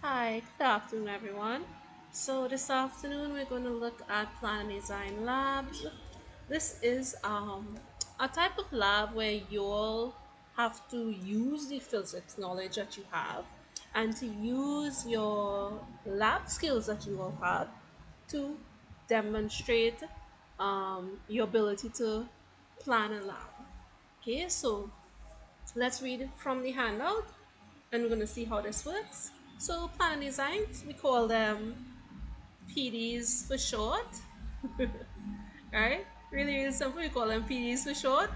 Hi, good afternoon, everyone. So this afternoon we're going to look at Plan and Design Labs. This is a type of lab where you'll have to use the physics knowledge that you have and to use your lab skills that you will have to demonstrate your ability to plan a lab. Okay, so let's read from the handout and we're going to see how this works. So plan and designs, we call them PDs for short, right? Really, really simple. We call them PDs for short.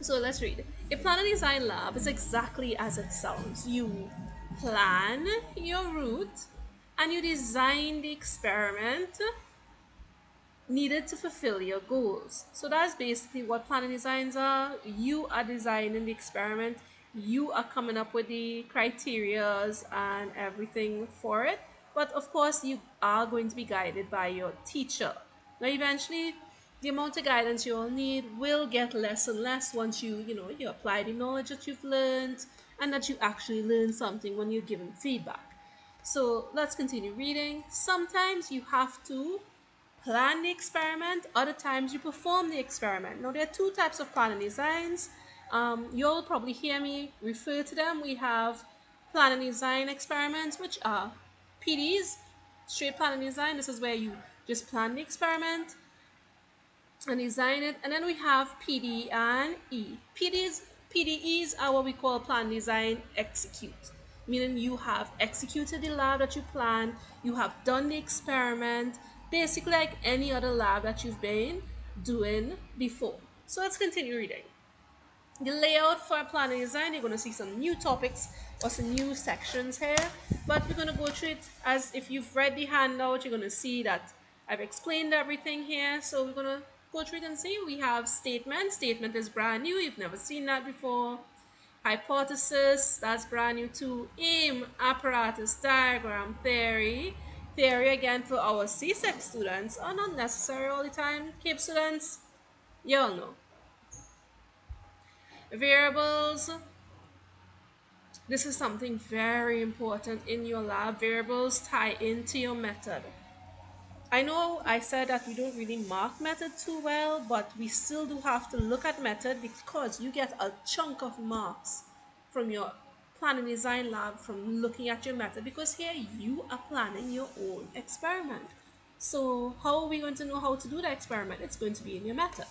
So let's read. A plan and design lab is exactly as it sounds. You plan your route and you design the experiment needed to fulfill your goals. So that's basically what planning designs are. You are designing the experiment, you are coming up with the criterias and everything for it. But of course, you are going to be guided by your teacher. Now, eventually, the amount of guidance you'll need will get less and less once you apply the knowledge that you've learned and that you actually learn something when you're given feedback. So let's continue reading. Sometimes you have to plan the experiment, other times you perform the experiment. Now, there are two types of plan and designs. You'll probably hear me refer to them. We have plan and design experiments, which are PDs, straight plan and design. This is where you just plan the experiment and design it. And then we have PD and E. PDEs are what we call plan, design, execute. Meaning you have executed the lab that you planned, you have done the experiment, basically like any other lab that you've been doing before. So let's continue reading. The layout for planning design, you're going to see some new topics or some new sections here, but we're going to go through it as if you've read the handout. You're going to see that I've explained everything here, so we're going to go through it and see. We have statement is brand new, you've never seen that before. Hypothesis, that's brand new too. Aim, apparatus, diagram, theory again for our CSEC students are not necessary all the time. CAPE students, you all know. Variables, this is something very important in your lab. Variables tie into your method. I know I said that we don't really mark method too well, but we still do have to look at method because you get a chunk of marks from your plan and design lab from looking at your method, because here you are planning your own experiment. So how are we going to know how to do the experiment? It's going to be in your method.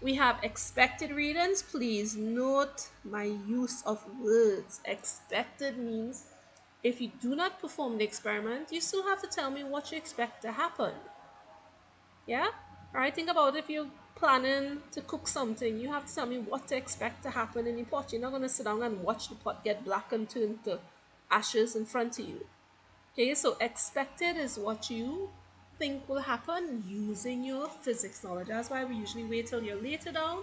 We have expected readings. Please note my use of words. Expected means if you do not perform the experiment, you still have to tell me what you expect to happen. Yeah? Alright, think about if you're planning to cook something, you have to tell me what to expect to happen in the pot. You're not going to sit down and watch the pot get black and turn to ashes in front of you. Okay, so expected is what you think will happen using your physics knowledge. That's why we usually wait till you're later down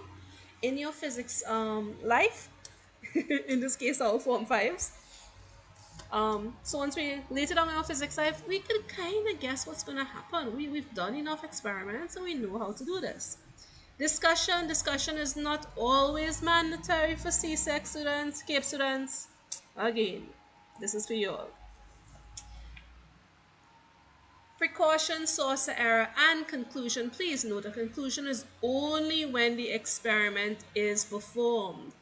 in your physics life. In this case, our form fives. So once we later down in our physics life, we can kind of guess what's going to happen. We've done enough experiments and we know how to do this. Discussion is not always mandatory for CSEC students, CAPE students. Again, this is for you all. Precaution, source error, and conclusion. Please note a conclusion is only when the experiment is performed,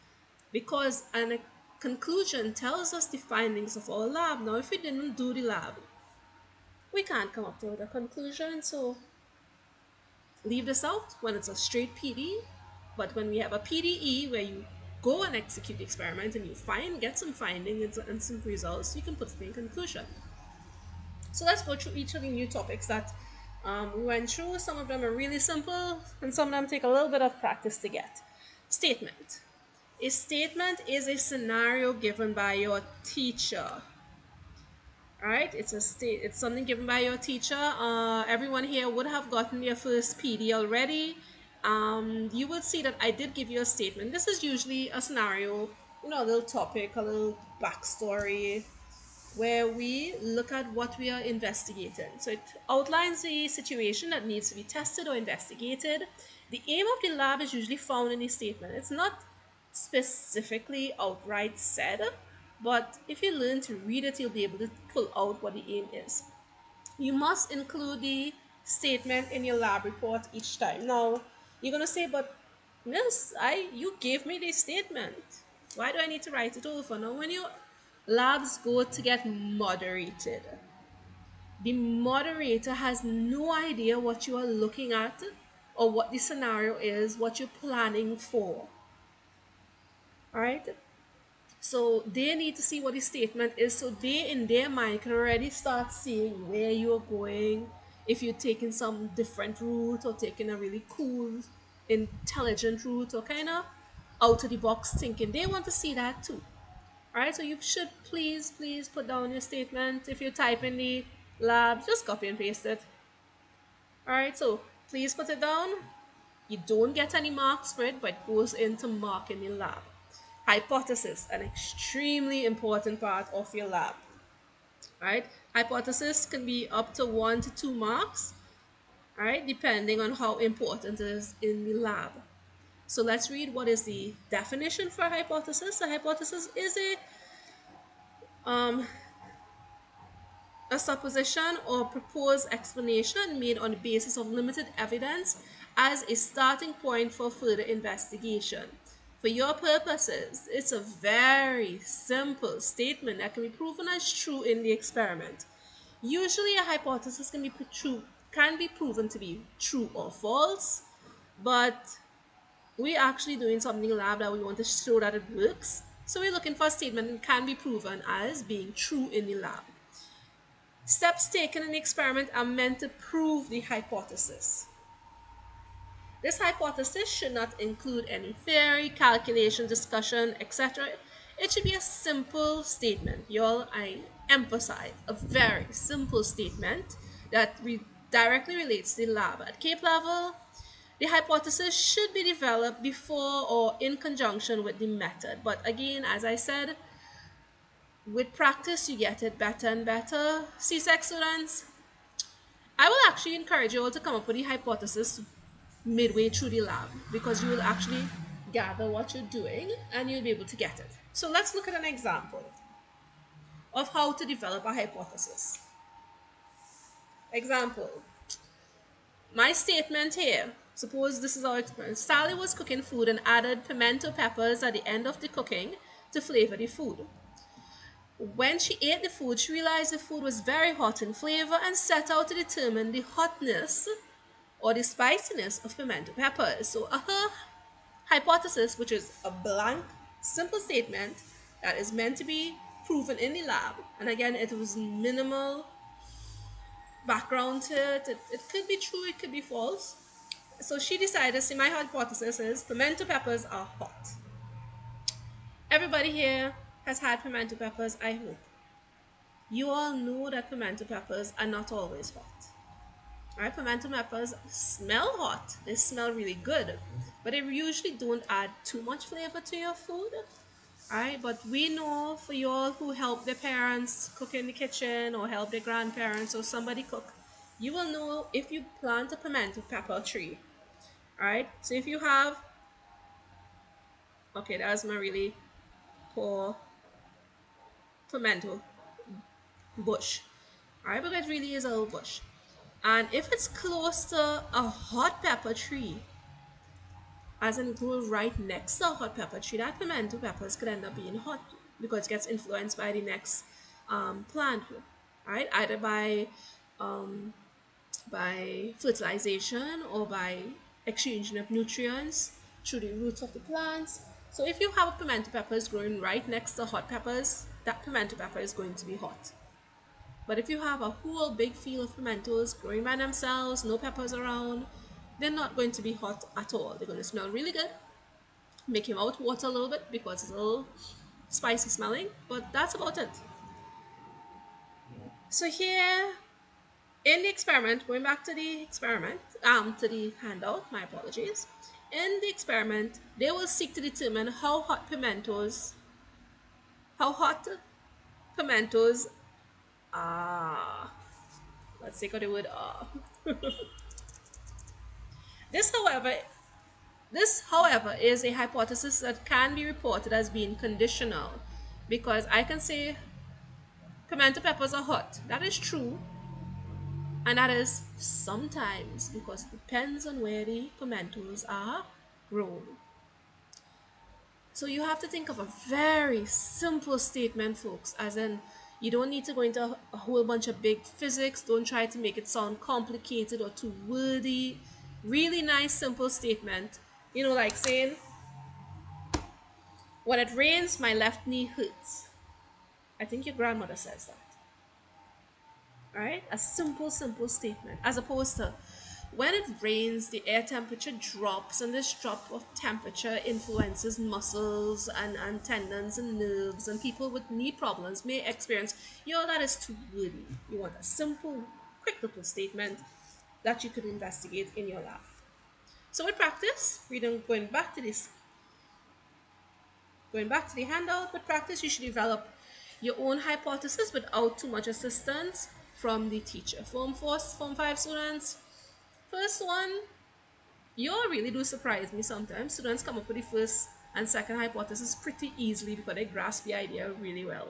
because a conclusion tells us the findings of our lab. Now, if we didn't do the lab, we can't come up with a conclusion. So leave this out when it's a straight PD. But when we have a PDE where you go and execute the experiment and you get some findings and some results, you can put it in conclusion. So let's go through each of the new topics that we went through. Some of them are really simple and some of them take a little bit of practice to get. Statement. A statement is a scenario given by your teacher. Alright, it's something given by your teacher. Everyone here would have gotten their first PD already. You will see that I did give you a statement. This is usually a scenario, a little topic, a little backstory, where we look at what we are investigating. So it outlines the situation that needs to be tested or investigated. The aim of the lab is usually found in the statement. It's not specifically outright said, But if you learn to read it, you'll be able to pull out what the aim is. You must include the statement in your lab report each time. Now, you're gonna say, but miss, you gave me the statement. Why do I need to write it over? Now, when your labs go to get moderated, the moderator has no idea what you are looking at or what the scenario is, what you're planning for. All right. So they need to see what the statement is, so they in their mind can already start seeing where you're going, if you're taking some different route or taking a really cool, intelligent route, or kind of out of the box thinking. They want to see that too. All right, so you should please put down your statement. If you type in the lab, just copy and paste it. All right, so please put it down. You don't get any marks for it, but it goes into marking the lab. Hypothesis, an extremely important part of your lab. Right? Hypothesis can be up to 1 to 2 marks, right? Depending on how important it is in the lab. So let's read what is the definition for a hypothesis. A hypothesis is um, a supposition or proposed explanation made on the basis of limited evidence as a starting point for further investigation. For your purposes, it's a very simple statement that can be proven as true in the experiment. Usually, a hypothesis can be proven to be true or false, but we're actually doing something in lab that we want to show that it works. So we're looking for a statement that can be proven as being true in the lab. Steps taken in the experiment are meant to prove the hypothesis. This hypothesis should not include any theory, calculation, discussion, etc. It should be a simple statement. Y'all, I emphasize a very simple statement that directly relates to the lab. At CAPE level, the hypothesis should be developed before or in conjunction with the method. But again, as I said, with practice, you get it better and better. CSEC students, I will actually encourage you all to come up with the hypothesis midway through the lab, because you will actually gather what you're doing and you'll be able to get it. So let's look at an example of how to develop a hypothesis. Example, my statement here, suppose this is our experiment. Sally was cooking food and added pimento peppers at the end of the cooking to flavor the food. When she ate the food, she realized the food was very hot in flavor and set out to determine the hotness or the spiciness of pimento peppers. So her hypothesis, which is a blank, simple statement that is meant to be proven in the lab, and again, it was minimal background to it. It could be true, it could be false. So she decided, see, my hypothesis is pimento peppers are hot. Everybody here has had pimento peppers, I hope. You all know that pimento peppers are not always hot. Right, pimento peppers smell hot. They smell really good, but they usually don't add too much flavor to your food. Alright, but we know for you all who help their parents cook in the kitchen or help their grandparents or somebody cook, you will know if you plant a pimento pepper tree. Alright, so if you have, okay, that's my really poor pimento bush. Alright, but it really is a little bush. And if it's close to a hot pepper tree, as in grow right next to a hot pepper tree, that pimento peppers could end up being hot because it gets influenced by the next plant, right? Either by fertilization or by exchanging of nutrients through the roots of the plants. So if you have pimento peppers growing right next to hot peppers, that pimento pepper is going to be hot. But if you have a whole big field of pimentos growing by themselves, no peppers around, they're not going to be hot at all. They're going to smell really good, make your mouth water a little bit because it's a little spicy smelling, but that's about it. So here in the experiment, going back to the experiment, to the handout, my apologies. In the experiment, they will seek to determine how hot pimentos are. Let's take out the word are. This, however, This, however, is a hypothesis that can be reported as being conditional. because I can say pimento peppers are hot. That is true, and that is sometimes because it depends on where the pimentos are grown. So you have to think of a very simple statement, folks, as in you don't need to go into a whole bunch of big physics. Don't try to make it sound complicated or too wordy. Really nice, simple statement. Like saying, when it rains, my left knee hurts. I think your grandmother says that. Right? A simple, simple statement. As opposed to, when it rains, the air temperature drops, and this drop of temperature influences muscles and tendons and nerves, and people with knee problems may experience, that is too wordy. You want a simple, quick little statement that you could investigate in your lab. So with practice, going back to the handout, with practice, you should develop your own hypothesis without too much assistance from the teacher. Form 4, Form 5 students, first one, you all really do surprise me sometimes. Students come up with the first and second hypothesis pretty easily because they grasp the idea really well.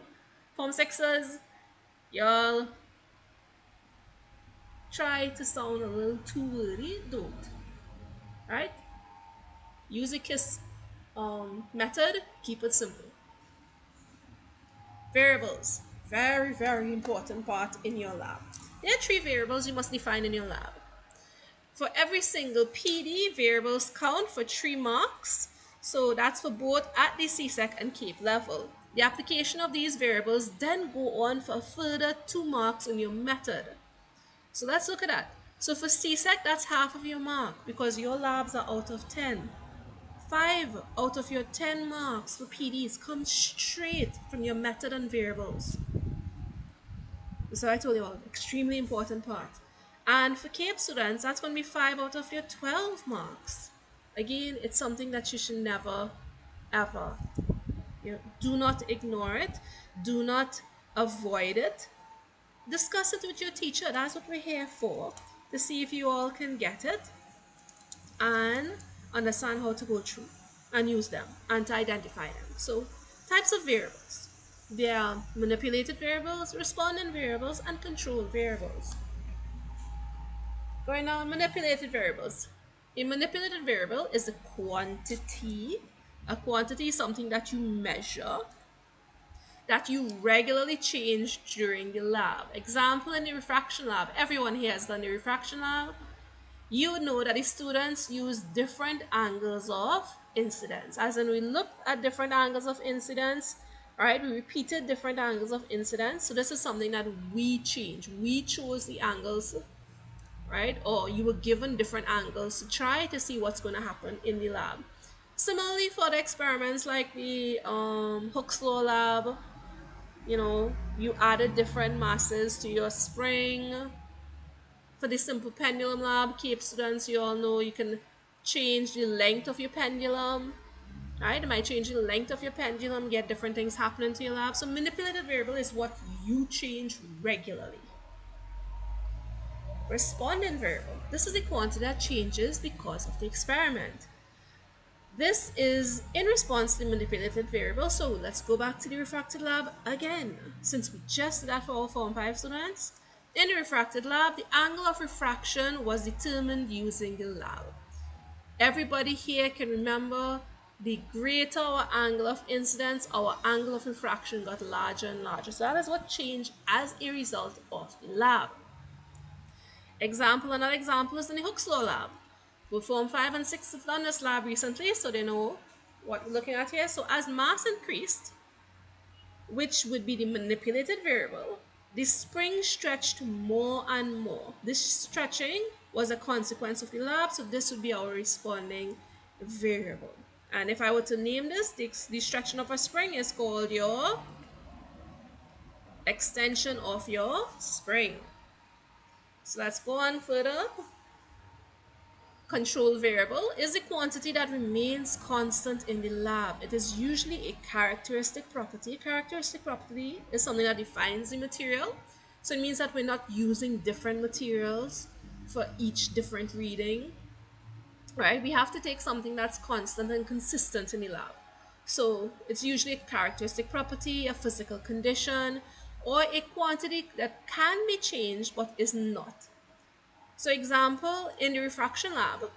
Form 6ers, y'all try to sound a little too wordy, don't. Right? Use a KISS method, keep it simple. Variables, very, very important part in your lab. There are 3 variables you must define in your lab. For every single PD, variables count for 3 marks. So that's for both at the CSEC and CAPE level. The application of these variables then go on for a further 2 marks in your method. So let's look at that. So for CSEC, that's half of your mark because your labs are out of 10. 5 out of your 10 marks for PDs come straight from your method and variables. So I told you all, extremely important part. And for CAPE students, that's going to be 5 out of your 12 marks. Again, it's something that you should never, ever, do not ignore it. Do not avoid it. Discuss it with your teacher. That's what we're here for, to see if you all can get it and understand how to go through and use them and to identify them. So, types of variables. There are manipulated variables, respondent variables, and control variables. Going on, manipulated variables. A manipulated variable is a quantity. A quantity is something that you measure, that you regularly change during the lab. Example, in the refraction lab, everyone here has done the refraction lab. You know that the students use different angles of incidence. As in, we looked at different angles of incidence, right? We repeated different angles of incidence. So this is something that we change. We chose the angles, right? Or you were given different angles to try to see what's going to happen in the lab. Similarly, for the experiments like the Hooke's Law lab, you added different masses to your spring. For the simple pendulum lab, CAPE students, you all know you can change the length of your pendulum. Right? It might change the length of your pendulum, get different things happening to your lab. So manipulated variable is what you change regularly. Respondent variable. This is the quantity that changes because of the experiment. This is in response to the manipulated variable. So let's go back to the refracted lab again. Since we just did that for all Form 5 students, in the refracted lab, the angle of refraction was determined using the lab. Everybody here can remember, the greater our angle of incidence, our angle of refraction got larger and larger. So that is what changed as a result of the lab. Another example is in the Hooke's Law lab. Both Form 5 and 6 have done this lab recently, so they know what we're looking at here. So as mass increased, which would be the manipulated variable, the spring stretched more and more. This stretching was a consequence of the lab, so this would be our responding variable. And if I were to name this, the stretching of a spring is called your extension of your spring. So let's go on further. Control variable is a quantity that remains constant in the lab. It is usually a characteristic property. Characteristic property is something that defines the material. So it means that we're not using different materials for each different reading, right? We have to take something that's constant and consistent in the lab. So it's usually a characteristic property, a physical condition, or a quantity that can be changed but is not. So example, in the refraction lab,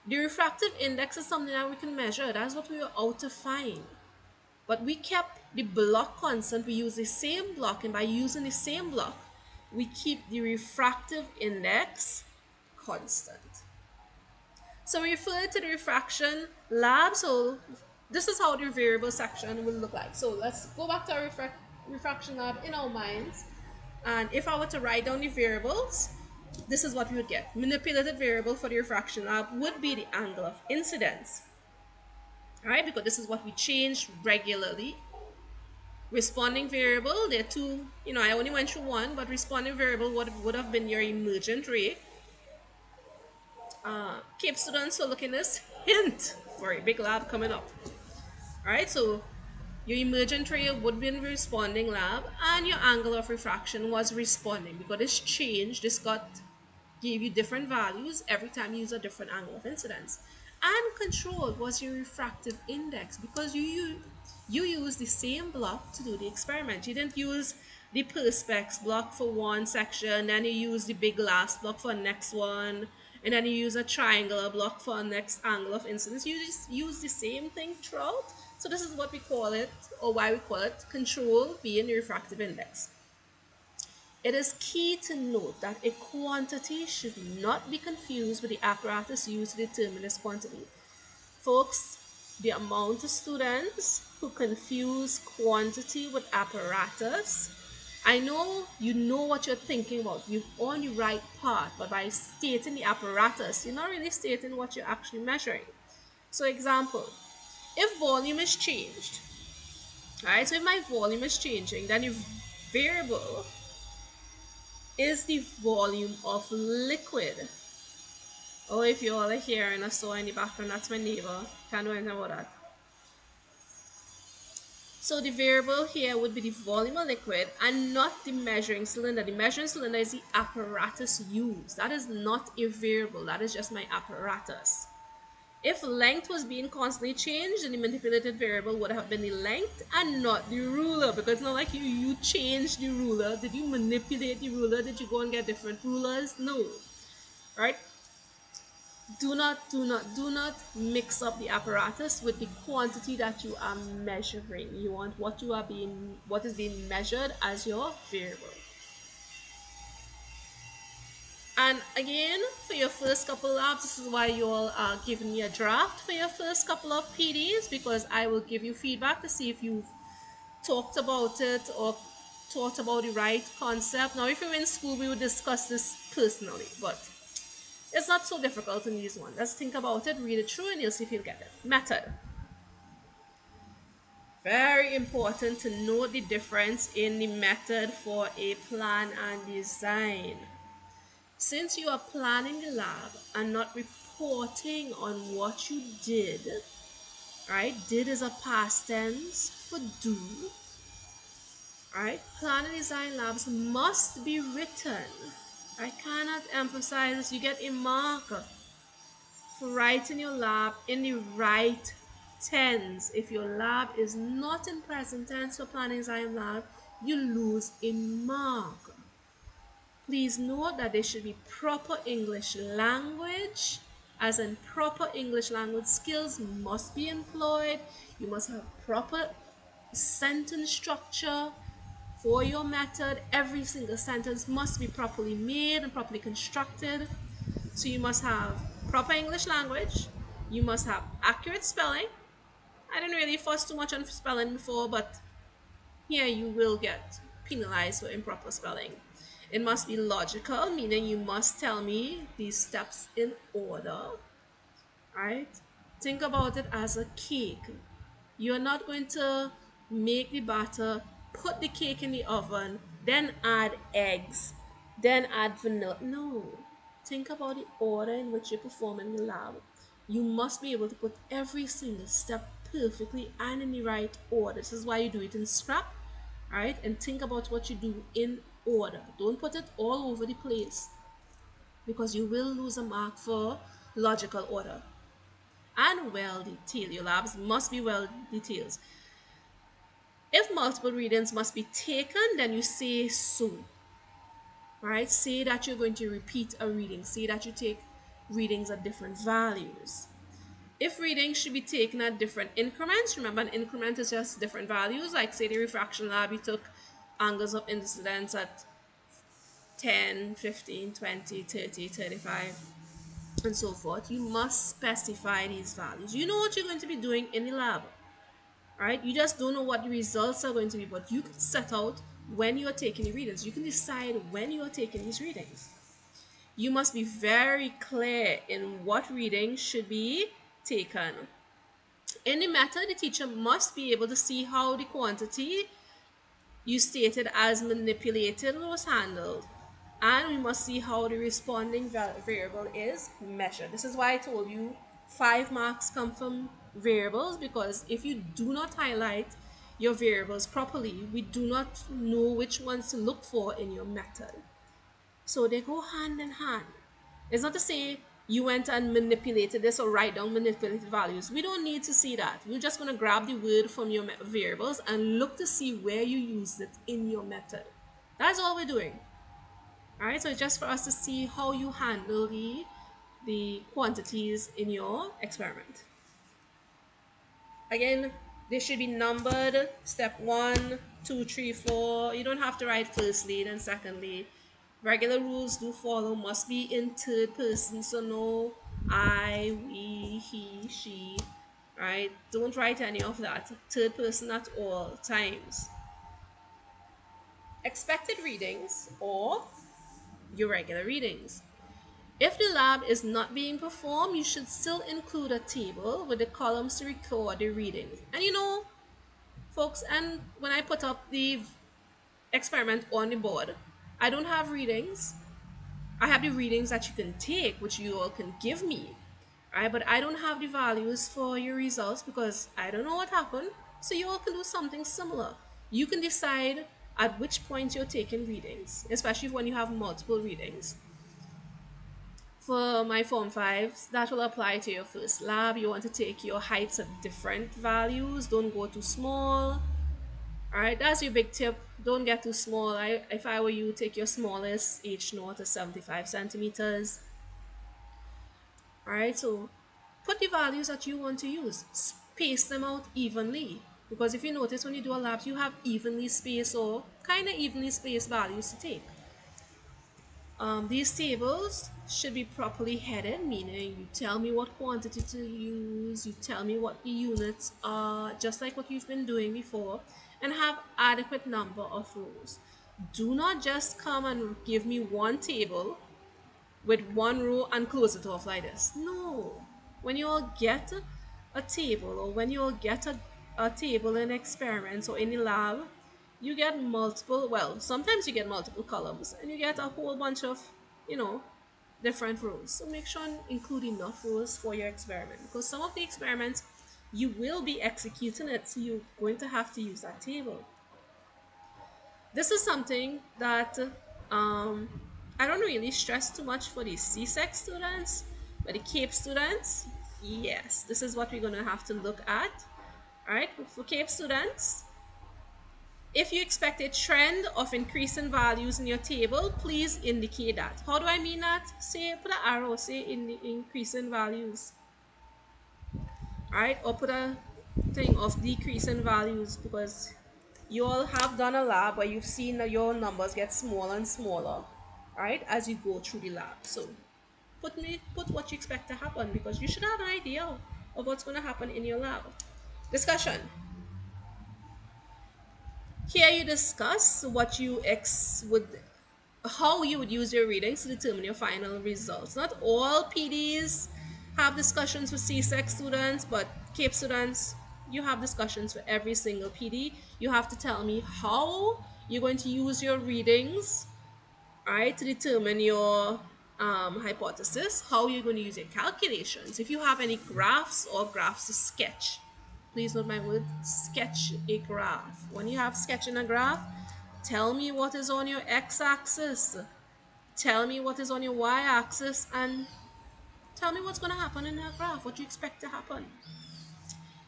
the refractive index is something that we can measure. That's what we were out to find. But we kept the block constant. We use the same block, and by using the same block, we keep the refractive index constant. So we refer to the refraction lab. So this is how the variable section will look like. So let's go back to our refraction lab in our minds. And if I were to write down the variables, this is what we would get. Manipulated variable for the refraction lab would be the angle of incidence. All right, because this is what we change regularly. Responding variable, there are two, I only went through one, but responding variable would have been your emergent ray. Cape students are looking this hint for a big lab coming up. All right, so your emergent ray would be in responding lab, and your angle of refraction was responding because this changed. This gave you different values every time you use a different angle of incidence. And control was your refractive index because you use the same block to do the experiment. You didn't use the perspex block for one section, then you use the big glass block for the next one, and then you use a triangular block for the next angle of incidence. You just use the same thing throughout. So this is what we call it, or why we call it control being the refractive index. It is key to note that a quantity should not be confused with the apparatus used to determine this quantity. Folks, the amount of students who confuse quantity with apparatus, I know you know what you're thinking about. You're on the right path, but by stating the apparatus, you're not really stating what you're actually measuring. So example, if volume is changed, right? So if my volume is changing, then the variable is the volume of liquid. Oh, if you all are hearing a saw in the background, that's my neighbor. Can't do anything about that. So the variable here would be the volume of liquid and not the measuring cylinder. The measuring cylinder is the apparatus used. That is not a variable. That is just my apparatus. If length was being constantly changed, then the manipulated variable would have been the length and not the ruler, because it's not like you changed the ruler. Did you manipulate the ruler? Did you go and get different rulers? No. Right? Do not mix up the apparatus with the quantity that you are measuring. You want what is being measured as your variable. And again, for your first couple of labs, this is why you all are giving me a draft for your first couple of PDs, because I will give you feedback to see if you've talked about it or thought about the right concept. Now, if you're in school, we would discuss this personally, but it's not so difficult in these ones. Let's think about it, read it through, and you'll see if you'll get it. Method. Very important to know the difference in the method for a plan and design. Since you are planning the lab and not reporting on what you did, right? Did is a past tense for do. Right? Plan and design labs must be written. I cannot emphasize this. You get a mark for writing your lab in the right tense. If your lab is not in present tense for planning design lab, you lose a mark. Please note that there should be proper English language, as in proper English language skills must be employed. You must have proper sentence structure for your method. Every single sentence must be properly made and properly constructed. So you must have proper English language. You must have accurate spelling. I didn't really fuss too much on spelling before, but here you will get penalized for improper spelling. It must be logical, meaning you must tell me these steps in order. Right? Think about it as a cake. You're not going to make the batter, put the cake in the oven, then add eggs, then add vanilla. No. Think about the order in which you perform in the lab. You must be able to put every single step perfectly and in the right order. This is why you do it in scrap, right? And think about what you do in order. Don't put it all over the place because you will lose a mark for logical order. and well detailed. Your labs must be well detailed. If multiple readings must be taken, then you say so. Right? Say that you're going to repeat a reading. Say that you take readings at different values. If readings should be taken at different increments, remember an increment is just different values. Like say the refraction lab, you took angles of incidence at 10, 15, 20, 30, 35, and so forth. You must specify these values. You know what you're going to be doing in the lab, right? You just don't know what the results are going to be, but you can set out when you are taking the readings. You can decide when you are taking these readings. You must be very clear in what readings should be taken. In the method, the teacher must be able to see how the quantity you stated as manipulated was handled, and we must see how the responding variable is measured. This is why I told you 5 marks come from variables, because if you do not highlight your variables properly, we do not know which ones to look for in your method. So they go hand in hand. It's not to say you went and manipulated this or write down manipulated values. We don't need to see that. We're just going to grab the word from your variables and look to see where you used it in your method. That's all we're doing. All right, so it's just for us to see how you handle the quantities in your experiment. Again, they should be numbered. Step 1, 2, 3, 4. You don't have to write firstly, then secondly. Regular rules do follow, must be in third person, so no I, we, he, she, right? Don't write any of that. Third person at all times. Expected readings or your regular readings. If the lab is not being performed, you should still include a table with the columns to record the readings. And you know, folks, and when I put up the experiment on the board, I don't have readings. I have the readings that you can take, which you all can give me, right? But I don't have the values for your results because I don't know what happened. So you all can do something similar. You can decide at which point you're taking readings, especially when you have multiple readings. For my Form 5s, that will apply to your first lab. You want to take your heights at different values. Don't go too small. All right, that's your big tip. Don't get too small. If I were you, take your smallest H naught to 75 centimeters. All right, so put the values that you want to use. Space them out evenly. Because if you notice when you do a lab, you have evenly spaced or kind of evenly spaced values to take. These tables should be properly headed, meaning you tell me what quantity to use, you tell me what the units are, just like what you've been doing before, and have adequate number of rows. Do not just come and give me one table with one row and close it off like this. No. When you all get a table, or when you all get a table in experiments or in the lab, you get multiple, well, sometimes you get multiple columns and you get a whole bunch of, you know, different rows. So make sure and include enough rows for your experiment, because some of the experiments you will be executing it, so you're going to have to use that table. This is something that I don't really stress too much for the CSEC students, but the CAPE students, yes, this is what we're going to have to look at. All right, for CAPE students, if you expect a trend of increasing values in your table, please indicate that. How do I mean that? Say, put an arrow, say in the increasing values. All right, or put a thing of decreasing values, because you all have done a lab where you've seen that your numbers get smaller and smaller, right, as you go through the lab. So put what you expect to happen, because you should have an idea of what's going to happen in your lab. Discussion. Here you discuss what you would how you would use your readings to determine your final results. Not all PDs have discussions with CSEC students, but CAPE students, you have discussions for every single PD. You have to tell me how you're going to use your readings, right, to determine your hypothesis, how you're going to use your calculations. If you have any graphs or graphs to sketch, please note my word, sketch a graph. When you have sketching a graph, tell me what is on your x-axis, tell me what is on your y-axis, and Tell me what's going to happen in that graph. What you expect to happen.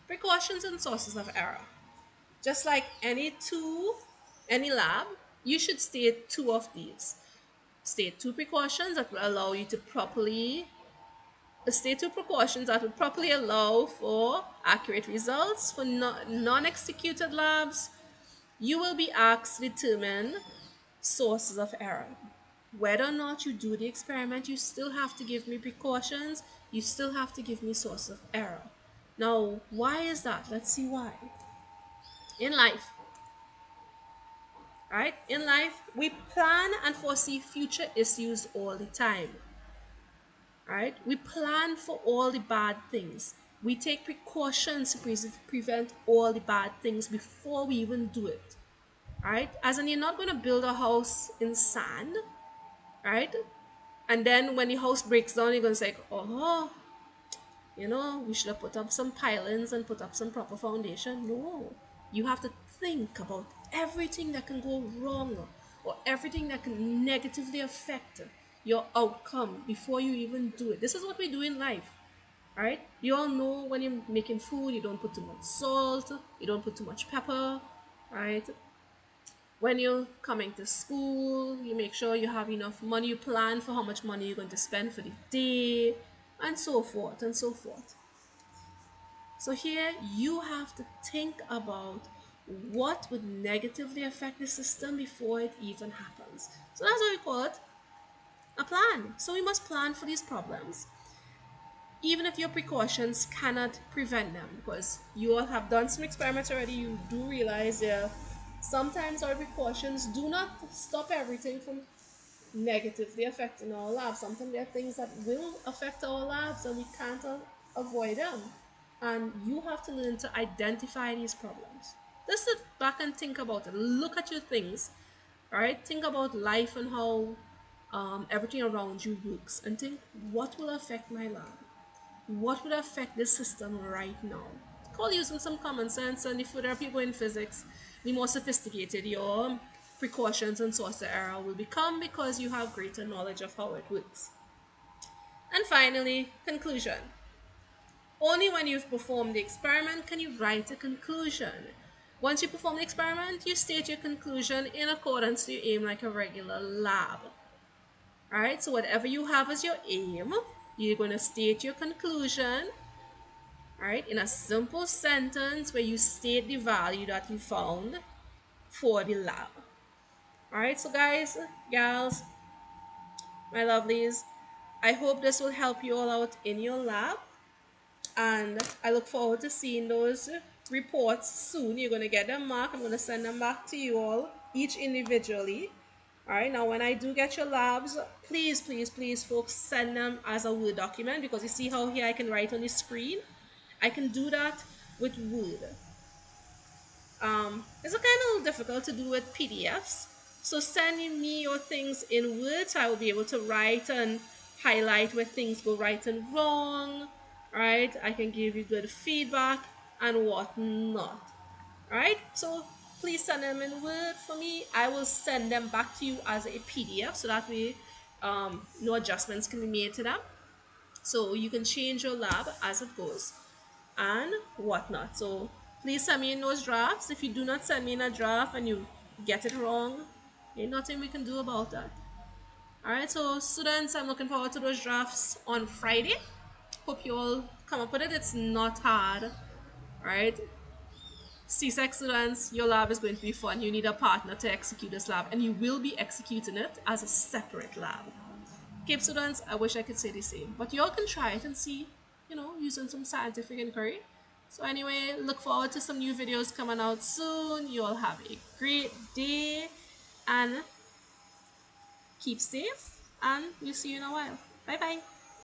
Precautions and sources of error. Just like any lab, you should state two of these. State two precautions that will allow you to properly state two precautions that will properly allow for accurate results. For non-executed labs, you will be asked to determine sources of error. Whether or not you do the experiment, you still have to give me precautions. You still have to give me source of error. Now, why is that? Let's see why. In life, right? In life, we plan and foresee future issues all the time, right? We plan for all the bad things. We take precautions to prevent all the bad things before we even do it, right? As in, you're not going to build a house in sand, right? And then when the house breaks down, you're going to say, oh, we should have put up some pilings and put up some proper foundation. No, you have to think about everything that can go wrong or everything that can negatively affect your outcome before you even do it. This is what we do in life, right? You all know when you're making food, you don't put too much salt, you don't put too much pepper, right? When you're coming to school, you make sure you have enough money, you plan for how much money you're going to spend for the day, and so forth and so forth. So here you have to think about what would negatively affect the system before it even happens. So that's what we call it a plan. So we must plan for these problems, even if your precautions cannot prevent them, because you all have done some experiments already. You do realize sometimes our precautions do not stop everything from negatively affecting our lives. Sometimes there are things that will affect our lives and we can't avoid them. And you have to learn to identify these problems. Just sit back and think about it. Look at your things, right? Think about life and how everything around you works, and think, what will affect my lab? What would affect this system right now? Call using some common sense, and if there are people in physics, the more sophisticated your precautions and source of error will become, because you have greater knowledge of how it works. And finally, conclusion. Only when you've performed the experiment can you write a conclusion. Once you perform the experiment, you state your conclusion in accordance to your aim, like a regular lab. Alright, so whatever you have as your aim, you're going to state your conclusion, right, in a simple sentence where you state the value that you found for the lab. Alright, so guys, gals, my lovelies, I hope this will help you all out in your lab, and I look forward to seeing those reports soon. You're going to get them marked. I'm going to send them back to you all, each individually. All right, now when I do get your labs, please, please, please, folks, send them as a Word document, because you see how here I can write on the screen? I can do that with Word. It's a kind of difficult to do with PDFs. So sending me your things in Word, I will be able to write and highlight where things go right and wrong. Right? I can give you good feedback and whatnot. Right? So please send them in Word for me. I will send them back to you as a PDF, so that way no adjustments can be made to them. So you can change your lab as it goes and whatnot. So please send me in those drafts. If you do not send me in a draft and you get it wrong, ain't nothing we can do about that. Alright, so students, I'm looking forward to those drafts on Friday. Hope you all come up with it. It's not hard. Alright. CSEC students, your lab is going to be fun. You need a partner to execute this lab, and you will be executing it as a separate lab. Cape students, I wish I could say the same, but you all can try it and see, using some scientific inquiry. So anyway, look forward to some new videos coming out soon. You all have a great day and keep safe, and we'll see you in a while. Bye bye.